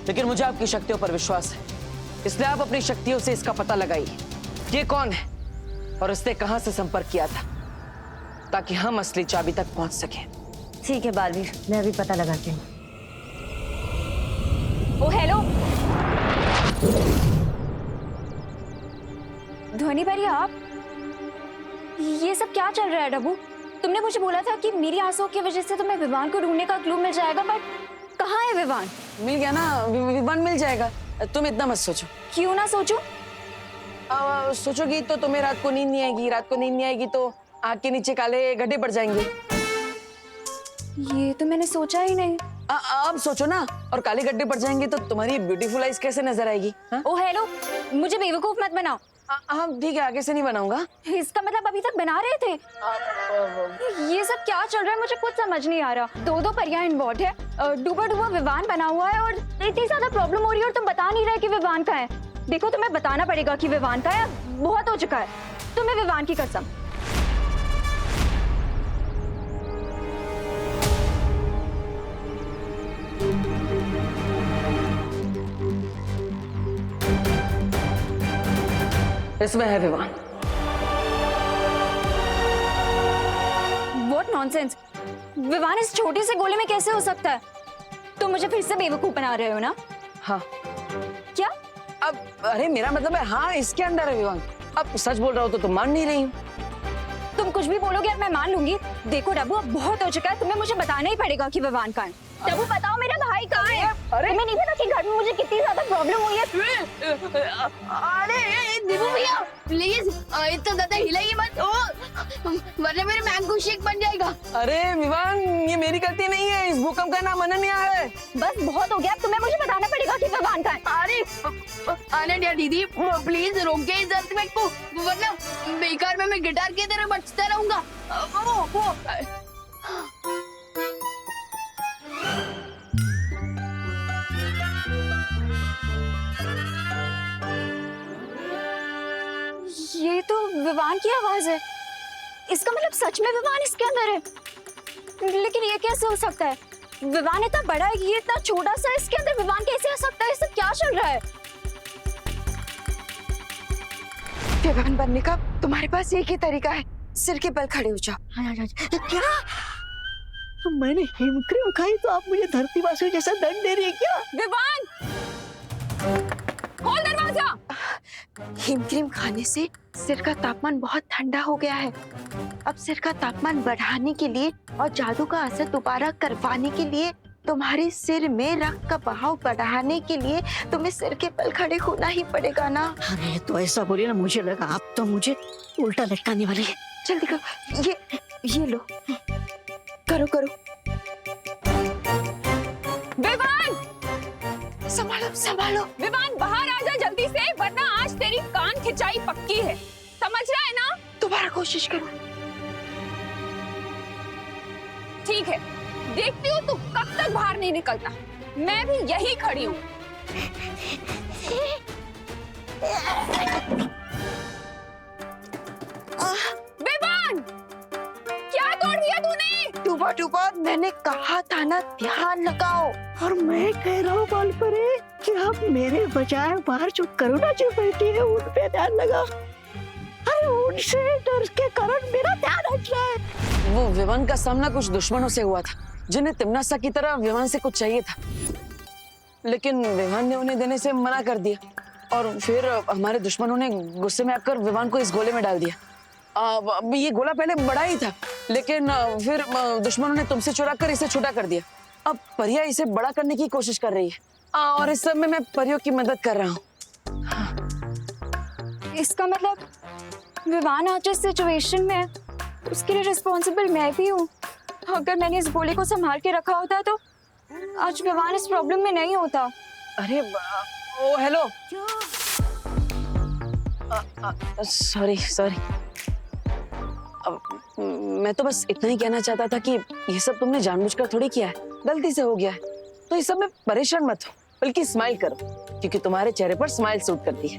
लेकिन मुझे आपकी शक्तियों पर विश्वास है, इसलिए आप अपनी शक्तियों से इसका पता लगाइए ये कौन है और इसने कहां से संपर्क किया था, ताकि हम असली चाबी तक पहुंच सकें। ठीक है बारबी, मैं अभी पता लगाती हूँ। ओ हेलो ध्वनि भैया, आप ये सब क्या चल रहा है? डब्बू, तुमने मुझे बोला था कि मेरी आंसुओं की वजह से तुम्हें विवान को ढूंढने का क्लू मिल जाएगा, बट कहाँ है विवान? मिल गया ना, विवान मिल जाएगा, तुम इतना मत सोचो। क्यों ना सोचूं? सोचोगी तो तुम्हें रात को नींद नहीं आएगी, रात को नींद नहीं आएगी तो आँख के नीचे काले गड्ढे पड़ जाएंगे। ये तो मैंने सोचा ही नहीं। अब सोचो ना, और काले गड्ढे पड़ जाएंगे तो तुम्हारी ब्यूटीफुल आइज कैसे नजर आएगी? ओ हेलो, मुझे बेवकूफ मत बनाओ। हाँ ठीक है, आगे से नहीं बनाऊंगा। इसका मतलब अभी तक बना रहे थे? ये सब क्या चल रहा है, मुझे कुछ समझ नहीं आ रहा। दो परियां इन्वॉल्व है, डूबा डूबा विवान बना हुआ है और इतनी ज्यादा प्रॉब्लम हो रही है और तुम बता नहीं रहे कि विवान का है। देखो, तुम्हें बताना पड़ेगा कि विवान का है, बहुत हो चुका है। तुम्हें विवान की कसम। इसमें है विवान। What nonsense! विवान इस छोटे से गोले में कैसे हो सकता है? तुम मुझे फिर से बेवकूफ बना रहे हो ना? हाँ। क्या? अब अरे मेरा मतलब है हाँ, इसके अंदर है विवान। अब सच बोल रहा हो तो तुम मान नहीं रही हो। तुम कुछ भी बोलोगे और मैं मान लूंगी। देखो डब्बू, अब बहुत हो चुका है, तुम्हें मुझे बताना ही पड़ेगा कि विवान कहाँ है। डब्बू बताओ, मेरा भाई कहाँ है? अरे तुम्हें नहीं पता कि घर में मुझे कितनी ज्यादा प्रॉब्लम हुई है? अरे दीपू भैया प्लीज इतना ज्यादा हिलाइए मत, वरना मेरे मैंगो शेक बन जाएगा। अरे विवान, ये मेरी गलती नहीं है, इस भूकंप का नाम अनन्या है। बस बहुत हो गया, अब तुम्हें मुझे बताना पड़ेगा कि विवान कहाँ है। अरे अनन्या दीदी प्लीज रोके इस अर्थक्वेक को, वरना बेकार में मैं गिटार की तरह बजता रहूंगा। वो ये तो विवान की आवाज है। इसका मतलब सच में विवान इसके अंदर है। लेकिन ये कैसे हो सकता है? विवान इतना बड़ा है, ये इतना छोटा सा, इसके अंदर विवान कैसे आ सकता है? ये सब क्या चल रहा है? विवान बनने का तुम्हारे पास एक ही तरीका है, सिर के बल खड़े हो जाओ। क्या? मैंने हिमक्रीम खाई तो आप मुझे धरती वासियों जैसा दंड दे रही है क्या? विवान, खोल दरवाजा। हिमक्रीम खाने से सिर का तापमान बहुत ठंडा हो गया है। अब सिर का तापमान बढ़ाने के लिए और जादू का असर दोबारा करवाने के लिए, तुम्हारे सिर में रक्त का बहाव बढ़ाने के लिए तुम्हें सिर के बल खड़े होना ही पड़ेगा ना। अरे तो ऐसा बोलिए ना, मुझे लगा आप तो मुझे उल्टा लटकाने वाली है। जल्दी करो, ये लो, करो करो। विवान, संभालो संभालो। विवान बाहर आ जा जल्दी से, वरना आज तेरी कान खिंचाई पक्की है। समझ रहा है ना? दोबारा कोशिश करो। ठीक है, देखती हूँ तू कब तक बाहर नहीं निकलता। मैं भी यही खड़ी हूँ। विवान, क्या तोड़ दिया तूने? डूबा डूबा, मैंने कहा था ना ध्यान लगाओ। और मैं कह रहा हूँ बालपरे कि आप मेरे बजाय बाहर जो करुणा जी बैठी है उन पे ध्यान लगा। अरे उनसे डर के कारण मेरा ध्यान हट रहा है। वो विवान का सामना कुछ दुश्मनों से हुआ था, जिन्हें तिम्नासा की तरह विवान से कुछ चाहिए था, लेकिन विवान ने उन्हें देने से मना कर दिया। और फिर हमारे दुश्मनों ने गुस्से में आकर विवान को इस गोले में डाल दिया। ये गोला पहले बड़ा ही था, लेकिन फिर दुश्मनों ने तुमसे चुरा कर इसे छोटा कर दिया। अब परिया इसे बड़ा करने की कोशिश कर रही है और इस समय मैं परियों की मदद कर रहा हूँ। इसका मतलब विवान आज जिस सिचुएशन में है, उसके लिए रिस्पॉन्सिबल मैं भी हूँ। अगर मैंने इस गोले को संभाल के रखा होता तो आज विवान इस प्रॉब्लम में नहीं होता। अरे ओ हेलो, सॉरी सॉरी। मैं तो बस इतना ही कहना चाहता था कि ये सब तुमने जानबूझकर थोड़ी किया है, गलती से हो गया है। तो इस सब में परेशान मत हो, बल्कि स्माइल करो, क्योंकि तुम्हारे चेहरे पर स्माइल सूट करती है।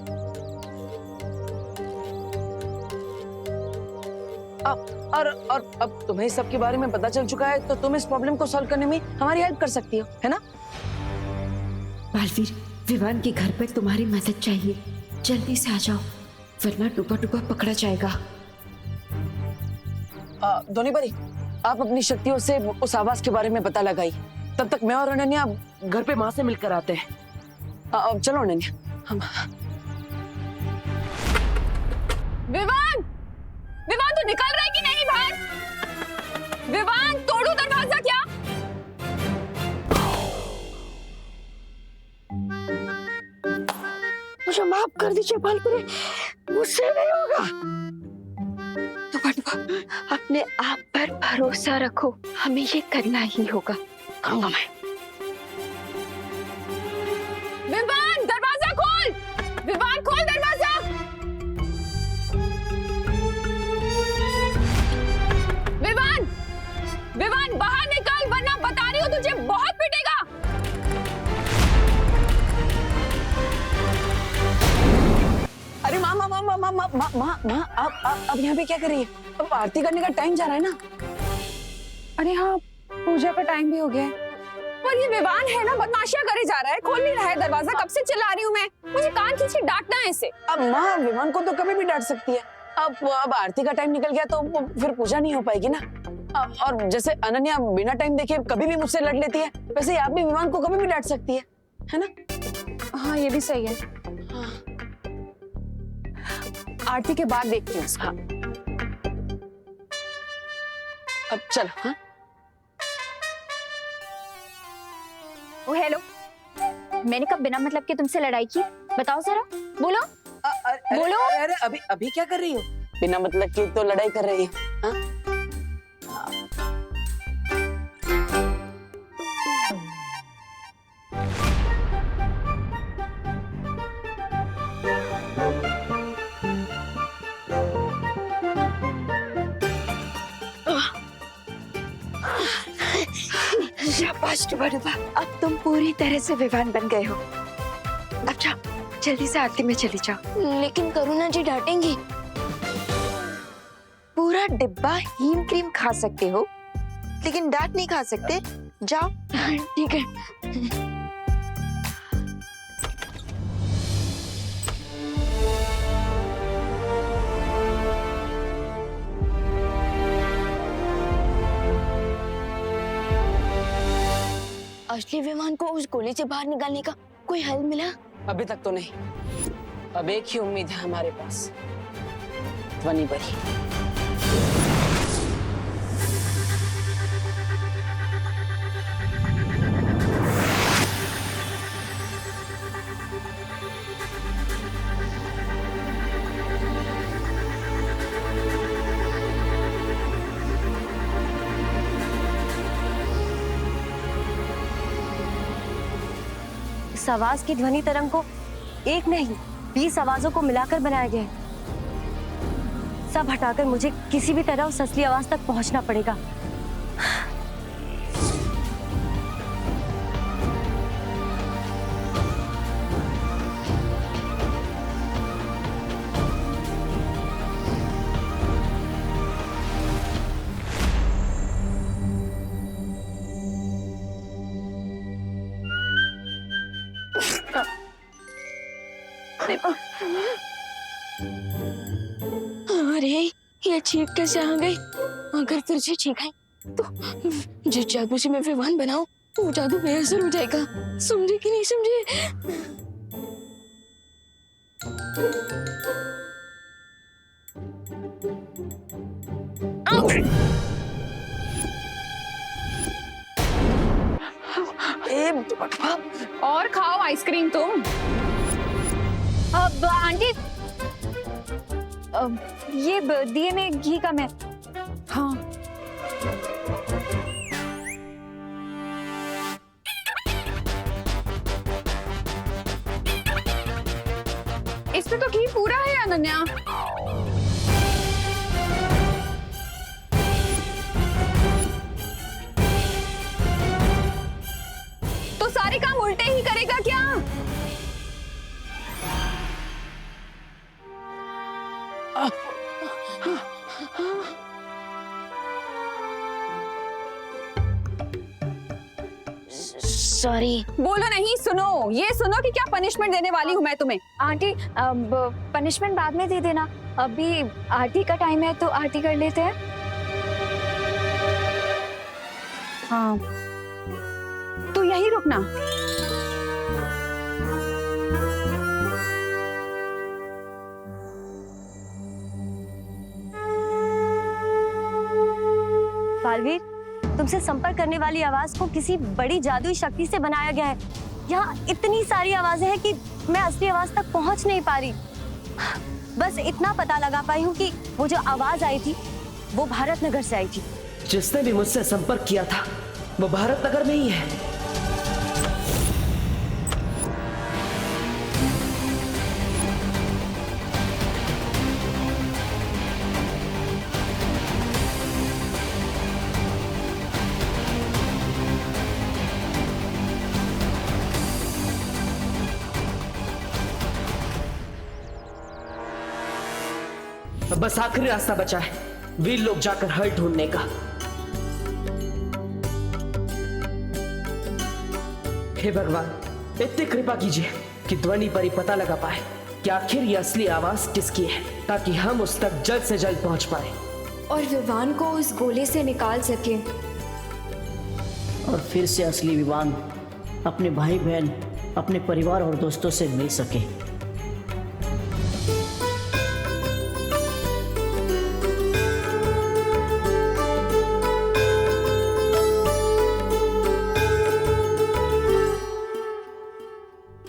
अब तुम्हें इस सब के बारे में पता चल चुका है, तो तुम इस प्रॉब्लम को सॉल्व करने में हमारी हेल्प कर सकती हो, है ना? बालवीर, विवान के घर पर तुम्हारी मदद चाहिए। जल्दी से आ जाओ, वरना डूबा डूबा पकड़ा जाएगा। धोनी परी, आप अपनी शक्तियों से उस आवाज के बारे में पता लगाई। तब तक मैं और अनन्या घर पे माँ से मिलकर आते हैं। चलो अनन्या, हम। विवान, विवान तू निकल रहा है कि नहीं बाहर? विवान, तोड़ू दरवाजा क्या? मुझे माफ कर दीजिए बालपुरी, मुझसे नहीं होगा। डूबा डूबा, अपने आप पर भरोसा रखो, हमें ये करना ही होगा। कहूंगा मैं। विवान, दरवाजा खोल! विवान, खोल दरवाजा! विवान, विवान बाहर निकल, वरना बता रही हूँ तुझे बहुत पिटेगा। अरे माँ माँ माँ माँ माँ माँ माँ माँ माँ, आप यहाँ पे क्या कर रही है? अब आरती करने का टाइम जा रहा है ना। अरे हाँ, पूजा का टाइम भी हो गया है। पर ये विवान है ना, बदमाशियां करे जा रहा है, खोल नहीं रहा है दरवाजा। कब से चिल्ला रही हूँ मैं, मुझे कान खींची डांटना है इसे। अब माँ, विवान को तो कभी भी डांट सकती है। अब आरती का टाइम निकल गया तो फिर पूजा नहीं हो पाएगी ना। और जैसे अनन्या बिना टाइम देखे कभी भी मुझसे लड़ लेती है, वैसे आप भी विवान को कभी भी डांट सकती है ना? हाँ, ये भी सही है। आरती के बाद देखती हूँ इसको। हाँ। अब चल। हाँ, ओ हेलो, मैंने कब बिना मतलब के तुमसे लड़ाई की? बताओ जरा, बोलो। बोलो। अरे अभी अभी क्या कर रही हो? बिना मतलब की तो लड़ाई कर रही है। हाँ? शाबाश डूबा डूबा, अब तुम पूरी तरह से विवान बन गए हो। अब जाओ, जल्दी से आरती में चली जाओ। लेकिन करुणा जी डांटेंगी। पूरा डिब्बा हीम क्रीम खा सकते हो, लेकिन डांट नहीं खा सकते। जाओ। ठीक है। असली विमान को उस गोली से बाहर निकालने का कोई हल मिला? अभी तक तो नहीं। अब एक ही उम्मीद है हमारे पास, ध्वनि परी। इस आवाज की ध्वनि तरंग को एक नहीं 20 आवाजों को मिलाकर बनाया गया है। सब हटाकर मुझे किसी भी तरह उस असली आवाज तक पहुंचना पड़ेगा। अरे ये चीख कैसे आ गई? अगर फिर से चीखाई तो जिस जादू से मैं विवान बनाऊं वो जादू बेअसर हो जाएगा। समझे कि नहीं समझे? और खाओ आइसक्रीम तुम। अब आंटी, ये दिए में घी कम है। हाँ, इसमें तो घी पूरा है अनन्या। तो सारे काम उल्टे ही करेगा क्या? सॉरी। बोलो नहीं, सुनो, ये सुनो कि क्या पनिशमेंट देने वाली हूँ मैं तुम्हें। आंटी, पनिशमेंट बाद में दे देना, अभी आरती का टाइम है तो आरती कर लेते हैं। हाँ, तो यही रुकना। बालवीर, तुमसे संपर्क करने वाली आवाज को किसी बड़ी जादुई शक्ति से बनाया गया है। यहाँ इतनी सारी आवाजें हैं कि मैं असली आवाज तक पहुंच नहीं पा रही। बस इतना पता लगा पाई हूँ कि वो जो आवाज आई थी वो भारत नगर से आई थी। जिसने भी मुझसे संपर्क किया था वो भारत नगर में ही है। बस आखिरी रास्ता बचा है, वीर लोग जाकर हल ढूंढने का। हे भगवान, इतनी कृपा कीजिए कि ध्वनि पर ही पता लगा पाए कि आखिर ये असली आवाज किसकी है, ताकि हम उस तक जल्द से जल्द पहुंच पाए और विवान को उस गोले से निकाल सके। और फिर से असली विवान अपने भाई बहन, अपने परिवार और दोस्तों से मिल सके।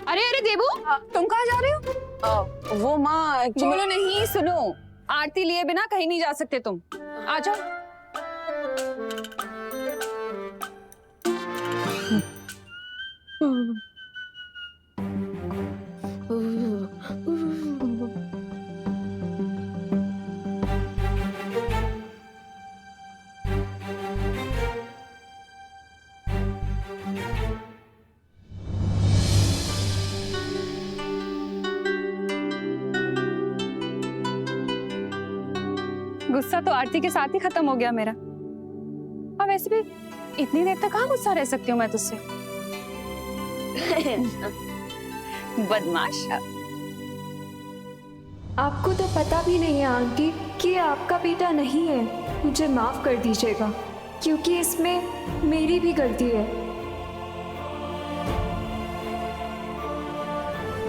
अरे अरे देबू, तुम कहाँ जा रहे हो? वो माँ बोलो नहीं, सुनो, आरती लिए बिना कहीं नहीं जा सकते तुम। आ जाओ। गुस्सा तो आरती के साथ ही खत्म हो गया मेरा। और वैसे भी इतनी देर तक कहाँ गुस्सा रह सकती हूँ मैं तुझसे। बदमाश। आपको तो पता भी नहीं है आंटी कि ये आपका बेटा नहीं है। मुझे माफ कर दीजिएगा क्योंकि इसमें मेरी भी गलती है।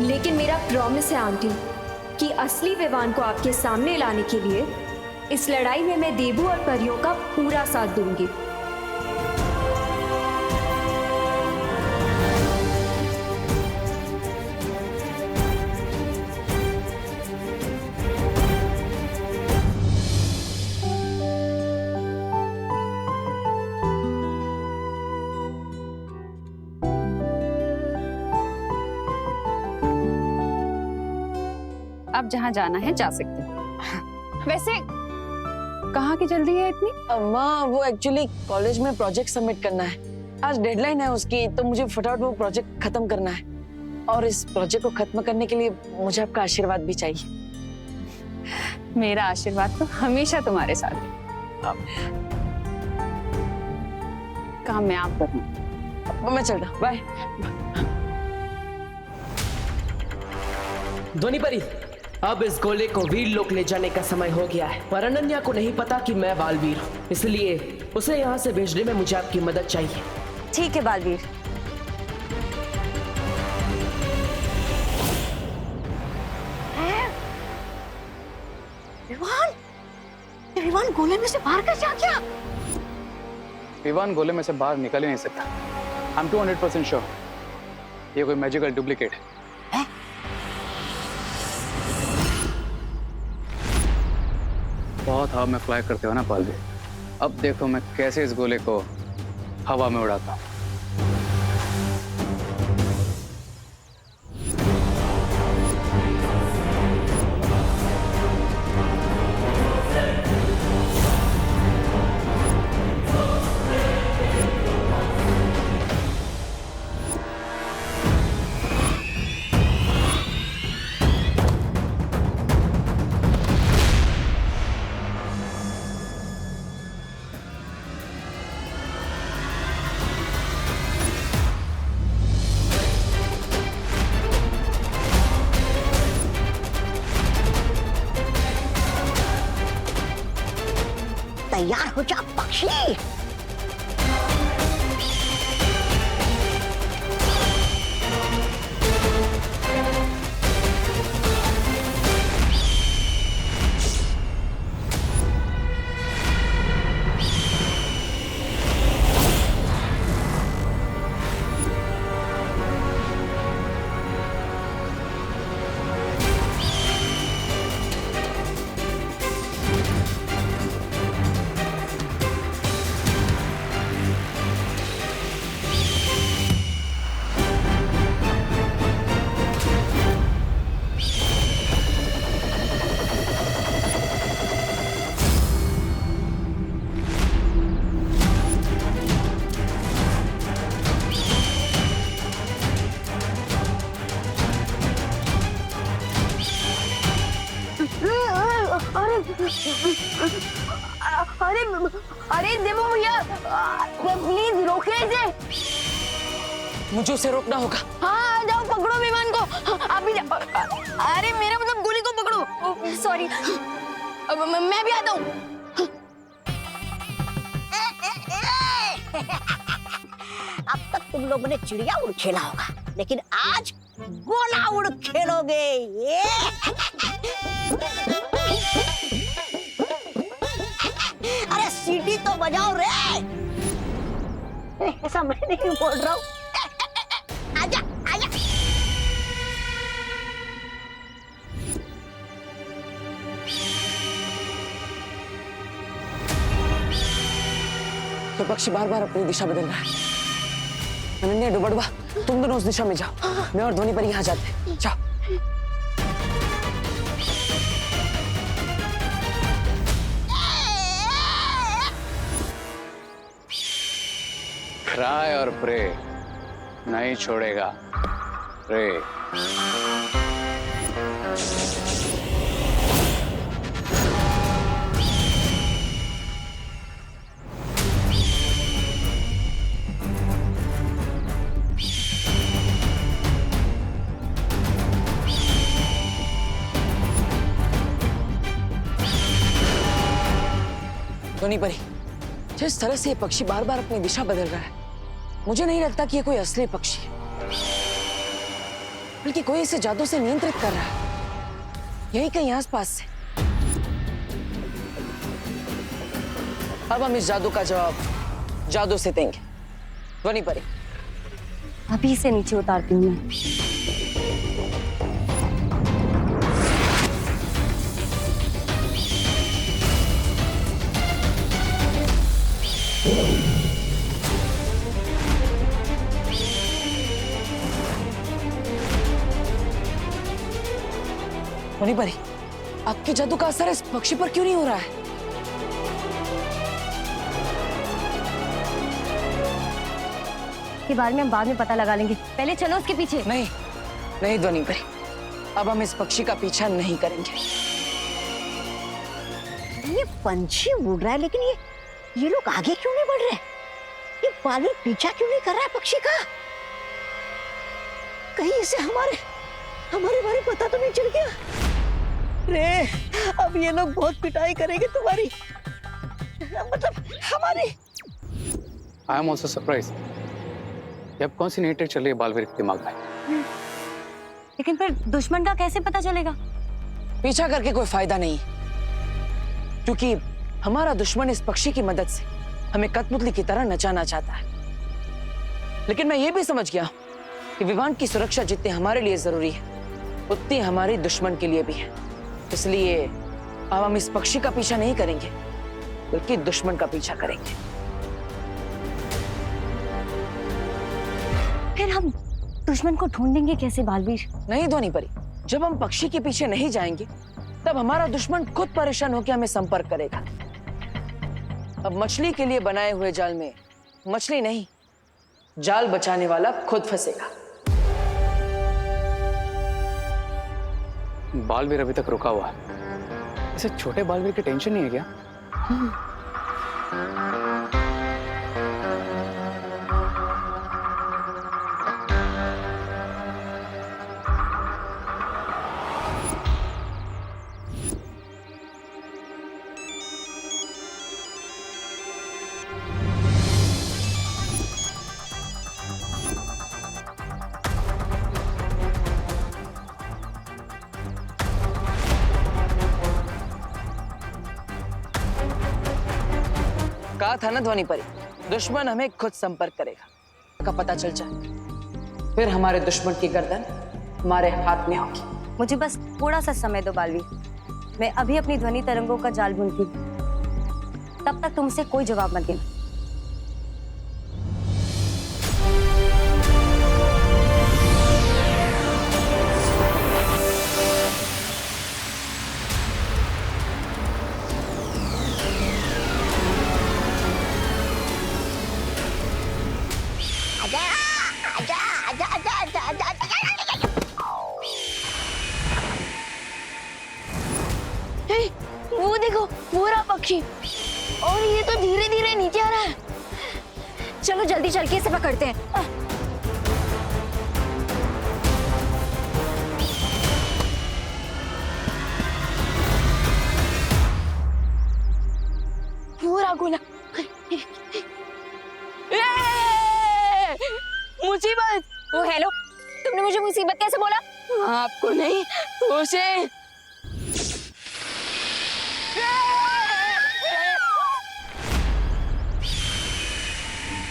लेकिन मेरा प्रॉमिस है आंटी कि असली विवान को आपके सामने लाने के लिए इस लड़ाई में मैं देबू और परियों का पूरा साथ दूंगी। अब जहाँ जाना है जा सकते हो। वैसे कहाँ की जल्दी है इतनी? माँ वो एक्चुअली कॉलेज में प्रोजेक्ट सबमिट करना है, आज डेडलाइन है उसकी, तो मुझे फटाफट वो प्रोजेक्ट खत्म करना है। और इस प्रोजेक्ट को खत्म करने के लिए मुझे आपका आशीर्वाद भी चाहिए। मेरा आशीर्वाद तो हमेशा तुम्हारे साथ है। काम मैं आप करूँ। मैं चल रहा हूँ, बाय। ध्वनि परी, अब इस गोले को वीर लोक ले जाने का समय हो गया है, पर अनन्या को नहीं पता कि मैं बालवीर हूँ, इसलिए उसे यहाँ से भेजने में मुझे आपकी मदद चाहिए। ठीक है बालवीर। विवान गोले में से बाहर कैसे आ गया? विवान गोले में से बाहर निकल ही नहीं सकता। I'm 200% श्योर ये कोई मैजिकल डुप्लीकेट है। बहुत हवा में फ्लाई करते हो ना पालवी, अब देखो मैं कैसे इस गोले को हवा में उड़ाता हूँ। तैयार हो जा पक्षी। अरे अरे देवो भैया, प्लीज रोके इसे। मुझे उसे रोकना होगा। हाँ जाओ पकड़ो विमान को, आप भी जाओ। अरे मेरा मतलब गोली को पकड़ो। सॉरी, मैं भी आता हूँ। अब तक तुम लोगों ने चिड़िया उड़ खेला होगा, लेकिन आज गोला उड़ खेलोगे। ये अरे सीटी तो बजाओ रे। ऐसा मैं नहीं बोल रहा हूँ। आजा आजा। तो पक्षी बार बार अपनी दिशा बदल रहा है। अनन्या, डुबड़वा, तुम दोनों उस दिशा में जाओ, मैं और ध्वनि पर यहाँ जाते हैं। जाओ। क्राई और प्रे नहीं छोड़ेगा। प्रे। ध्वनि परी, जिस तरह से ये पक्षी बार बार अपनी दिशा बदल रहा है, मुझे नहीं लगता कि ये कोई असली पक्षी है, बल्कि कोई इसे जादू से नियंत्रित कर रहा है, यही कहीं आसपास से। अब हम इस जादू का जवाब जादू से देंगे। ध्वनि परी, अभी से नीचे उतारती हूँ मैं। ध्वनि परी, आपके जादू का असर इस पक्षी पर क्यों नहीं हो रहा है? के बारे में हम बाद में पता लगा लेंगे, पहले चलो उसके पीछे। नहीं नहीं ध्वनि परी, अब हम इस पक्षी का पीछा नहीं करेंगे। ये पंछी उड़ रहा है, लेकिन ये लोग आगे क्यों नहीं बढ़ रहे? ये बालू पीछा क्यों नहीं कर रहा है पक्षी का? कहीं इसे हमारे बारे पता तो नहीं चल गया? रे, अब ये लोग बहुत पिटाई करेंगे तुम्हारी, मतलब हमारी। I am also surprise. अब कौन सी नई ट्रिक चल रही है बालवीर के दिमाग में? लेकिन फिर दुश्मन का कैसे पता चलेगा? पीछा करके कोई फायदा नहीं, क्योंकि हमारा दुश्मन इस पक्षी की मदद से हमें कठपुतली की तरह नचाना चाहता है। लेकिन मैं ये भी समझ गया कि विवान की सुरक्षा जितनी हमारे लिए जरूरी है, उतनी हमारे दुश्मन के लिए भी है। इसलिए अब हम इस पक्षी का पीछा नहीं करेंगे, बल्कि दुश्मन का पीछा करेंगे। फिर हम दुश्मन को ढूंढेंगे कैसे बालवीर? नहीं ध्वनि परी, जब हम पक्षी के पीछे नहीं जाएंगे, तब हमारा दुश्मन खुद परेशान होकर हमें संपर्क करेगा। अब मछली के लिए बनाए हुए जाल में मछली नहीं, जाल बचाने वाला खुद फंसेगा। बालवीर अभी तक रुका हुआ है। इसे छोटे बालवीर की टेंशन नहीं है क्या? कहा था ना ध्वनि परी, दुश्मन हमें खुद संपर्क करेगा का पता चल जाए, फिर हमारे दुश्मन की गर्दन हमारे हाथ में होगी। मुझे बस थोड़ा सा समय दो बालवीर, मैं अभी अपनी ध्वनि तरंगों का जाल बुनती हूँ। तब तक तुमसे कोई जवाब मत देना। वो देखो, वो रहा पक्षी, और ये तो धीरे धीरे नीचे आ रहा है। चलो जल्दी चल के इसे पकड़ते हैं। वो रहा गोला। मुसीबत। ओ हेलो, तुमने मुझे मुसीबत कैसे बोला? आपको नहीं, उसे।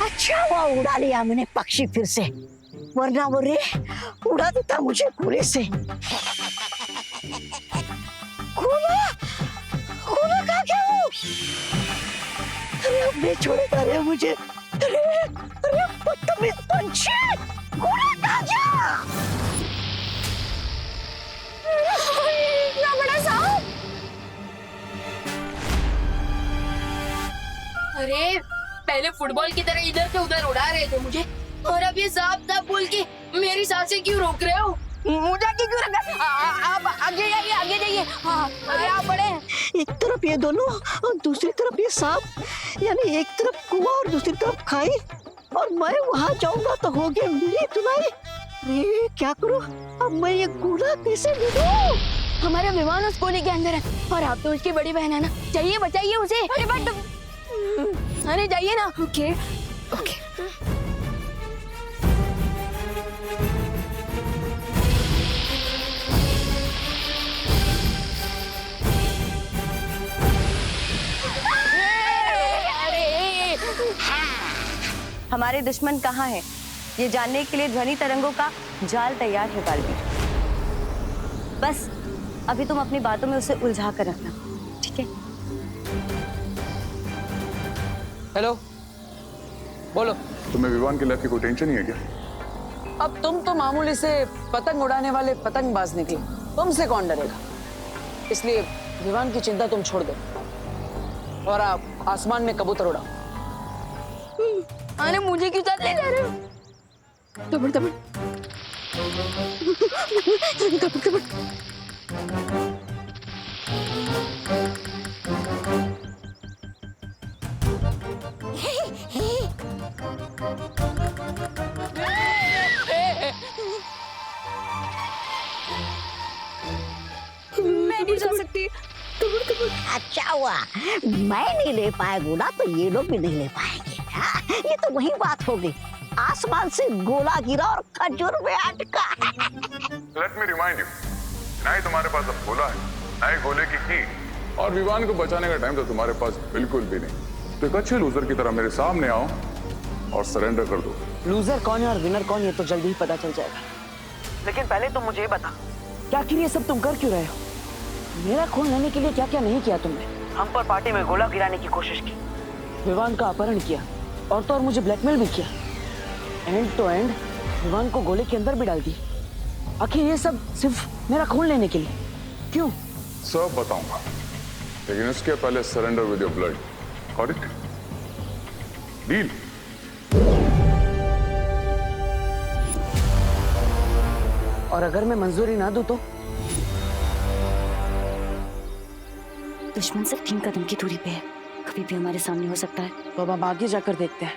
अच्छा हुआ उड़ा लिया मैंने पक्षी फिर से, वरना वो रे उड़ा देता मुझे गोले से। गोला, गोला कहाँ गया वो? अरे अब नहीं छोड़ेगा रे मुझे। अरे अरे बदतमीज पंछी, गोला कहाँ गया? इतना बड़ा सांप! अरे पहले फुटबॉल की तरह इधर से उधर उड़ा रहे थे मुझे, और अब ये सांप बोल के मेरी सांसें क्यों रोक रहे हो? मुझे क्यों रखा? आप आगे जाइए, आगे जाइए। हाँ, अरे आप बड़े। एक तरफ ये दोनों और दूसरी तरफ ये सांप, यानी एक तरफ कुआं और दूसरी तरफ खाई, और मैं वहां जाऊंगा तो हो गया मेरी धुलाई। अरे क्या करूं अब, मैं ये गोला कैसे ले लूं? हमारा विमान उस कोने के अंदर है, और आप तो उसकी बड़ी बहन है ना, जाइए बचाइए उसे। अरे बट, अरे जाइए ना। Okay okay. हमारे दुश्मन कहाँ है, ये जानने के लिए ध्वनि तरंगों का जाल तैयार है बालवीर। बस अभी तुम अपनी बातों में उसे उलझा कर रखना, ठीक है? हेलो, बोलो। तुम्हें विमान की लाइफ की कोई टेंशन नहीं है क्या? अब तुम तो मामूली से पतंग उड़ाने वाले पतंगबाज निकले, तुमसे कौन डरेगा? इसलिए विमान की चिंता तुम छोड़ दो और आप आसमान में कबूतर उड़ाओ। अरे मुझे क्यों साथ ले जा रहे हो? दबड़ दबड़ दबड़ दबड़। मैं नहीं जा सकती। अच्छा हुआ मैं नहीं ले पाया गोला, तो ये लोग भी नहीं ले पाएंगे। हाँ, ये तो वही बात हो गई, आसमान से गोला गिरा और खजूर में अटका। लेट मी रिमाइंड यू, ना ही तुम्हारे पास अब गोला है, ना ही गोले की की, और विमान को बचाने का टाइम तो तुम्हारे पास बिल्कुल भी नहीं। तो एक अच्छे लूजर की तरह मेरे सामने आओ और सरेंडर कर दो। लूजर कौन है और विनर कौन, ये तो जल्दी ही पता चल जाएगा। लेकिन पहले तुम मुझे ये बता कि आखिर ये सब तुम कर क्यों रहे हो? मेरा खून लेने के लिए क्या क्या नहीं किया तुमने? हम पर पार्टी में गोला गिराने की कोशिश की, विवान का अपहरण किया, और तो और मुझे ब्लैकमेल भी किया, एंड टू एंड विवान को गोले के अंदर भी डाल दिया। आखिर ये सब सिर्फ मेरा खून लेने के लिए क्यों? सब बताऊंगा, लेकिन उसके पहले surrender with your blood. Got it? Deal? और अगर मैं मंजूरी ना दूं तो? दुश्मन सिर्फ 3 कदम की दूरी पे है, कभी भी हमारे सामने हो सकता है। तो अब हम आगे जाकर देखते हैं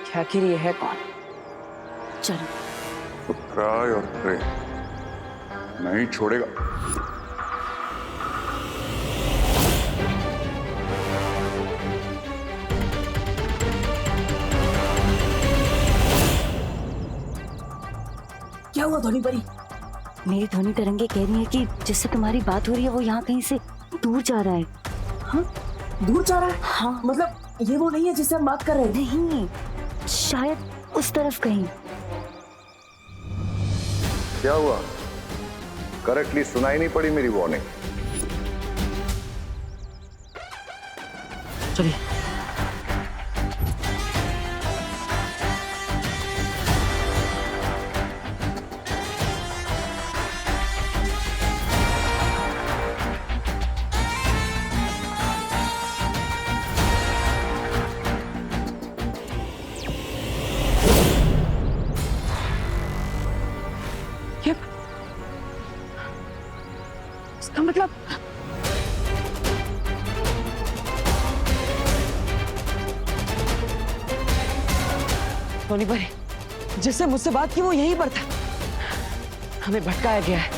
कि आखिर ये है कौन। चलो। तो ट्राई और प्रे, नहीं छोड़ेगा। क्या हुआ ध्वनि परी? मेरी ध्वनि तरंगे कह रही है कि जिससे तुम्हारी बात हो रही है वो यहाँ कहीं से दूर जा रहा है। हाँ, दूर जा रहा है? हाँ। मतलब ये वो नहीं है जिससे हम बात कर रहे थे। नहीं, शायद उस तरफ कहीं। क्या हुआ? करेक्टली सुनाई नहीं पड़ी मेरी वार्निंग? चलिए। इसका मतलब सोनी परी, जिससे मुझसे बात की वो यहीं पर था। हमें भटकाया गया है।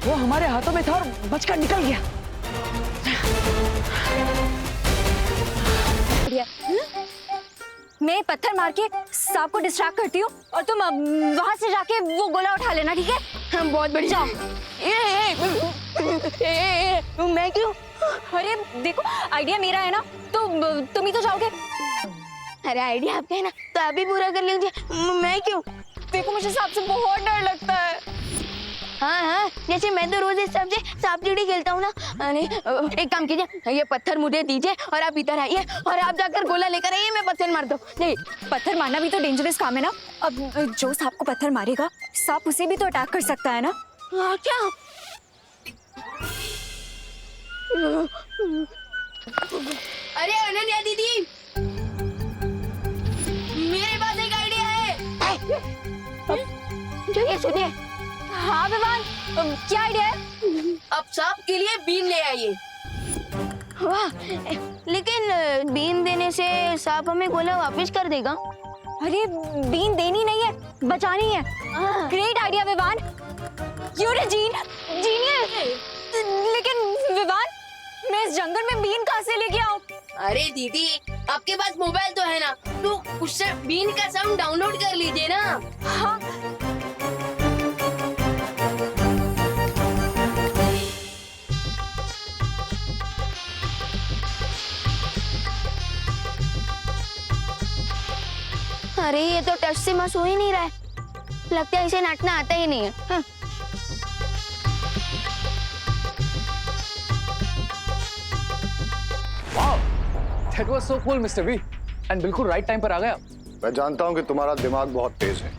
वो हमारे हाथों में था और बचकर निकल गया। मैं पत्थर मार के सांप को डिस्ट्रैक्ट करती हूँ और तुम वहां से जाके वो गोला उठा लेना, ठीक है? बहुत बढ़िया। मैं क्यों? अरे देखो, आइडिया मेरा है ना, तो तुम ही तो जाओगे। अरे आइडिया आपका है ना, तो आप ही पूरा कर लीजिए। मैं क्यों? देखो, मुझे सांप से बहुत डर लगता है। हाँ, जैसे मैं तो रोज इस सांप से सांप सीढ़ी खेलता हूँ ना। अरे एक काम कीजिए, ये पत्थर मुझे दीजिए और आप इधर आइए और आप जाकर गोला लेकर आइए, मैं पत्थर मारता हूँ। नहीं, पत्थर मारना भी तो डेंजरस काम है ना। अब जो सांप को पत्थर मारेगा, सांप उसे भी तो अटैक कर सकता है ना। क्या? अरे अनन्या दीदी, मेरे पास एक आइडिया है। जो ये सुनिए। हाँ विवान, क्या आइडिया है? अब सांप के लिए बीन ले आइए। वाह, लेकिन बीन देने से सांप हमें गोला वापस कर देगा। अरे बीन देनी नहीं है, बचानी है। Great idea Vivaan, you're a genius. लेकिन विवान, मैं इस जंगल में बीन कहाँ से लेके आऊँ? अरे दीदी, आपके पास मोबाइल तो है ना, तो उससे बीन का साउंड डाउनलोड कर लीजिए ना। हाँ। अरे ये तो टच से मस हो ही नहीं रहा है, लगता है इसे नाचना आता ही नहीं है। हाँ। Wow, that was so cool, Mr. V. And बिल्कुल राइट टाइम पर आ गया। मैं जानता हूं कि तुम्हारा दिमाग बहुत तेज है,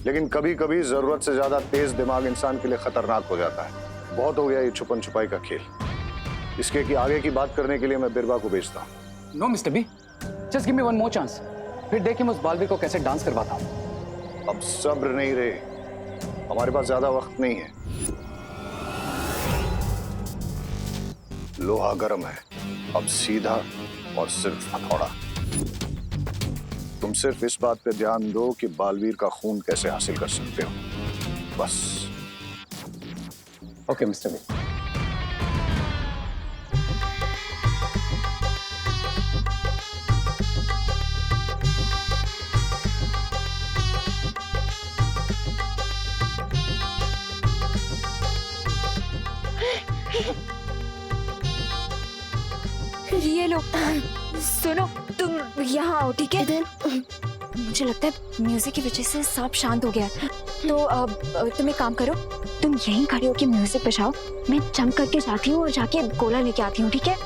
लेकिन कभी कभी जरूरत से ज्यादा तेज दिमाग इंसान के लिए खतरनाक हो जाता है। बहुत हो गया ये छुपन छुपाई का खेल। इसके कि आगे की बात करने के लिए मैं बिरबा को भेजता हूँ। No mister B, just give me one more chance, फिर देखिए मैं उस बालवीर को कैसे डांस करवाता हूँ। अब सब्र नहीं रहे, हमारे पास ज्यादा वक्त नहीं है। लोहा गर्म है, अब सीधा और सिर्फ हथौड़ा। तुम सिर्फ इस बात पे ध्यान दो कि बालवीर का खून कैसे हासिल कर सकते हो, बस। Okay mister B. ये लो, सुनो, तुम यहाँ आओ, ठीक है? मुझे लगता है म्यूजिक की वजह से सांप शांत हो गया है। तो अब तुम एक काम करो, तुम यहीं खड़े होके म्यूजिक बजाओ, मैं जंप करके जाती हूँ और जाके गोला लेके आती हूँ, ठीक है?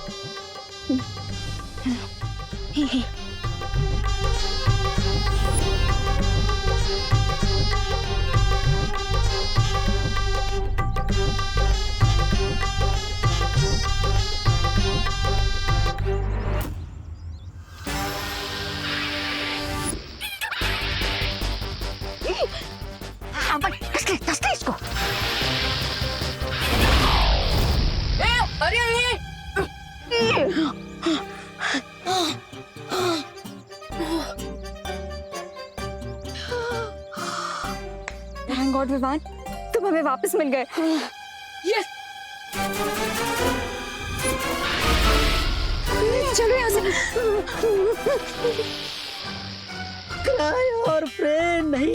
इसको अरे थैंक गॉड विवान, तुम हमें वापस मिल गए। यस, चलो यहाँ से। क्राई और प्रे नहीं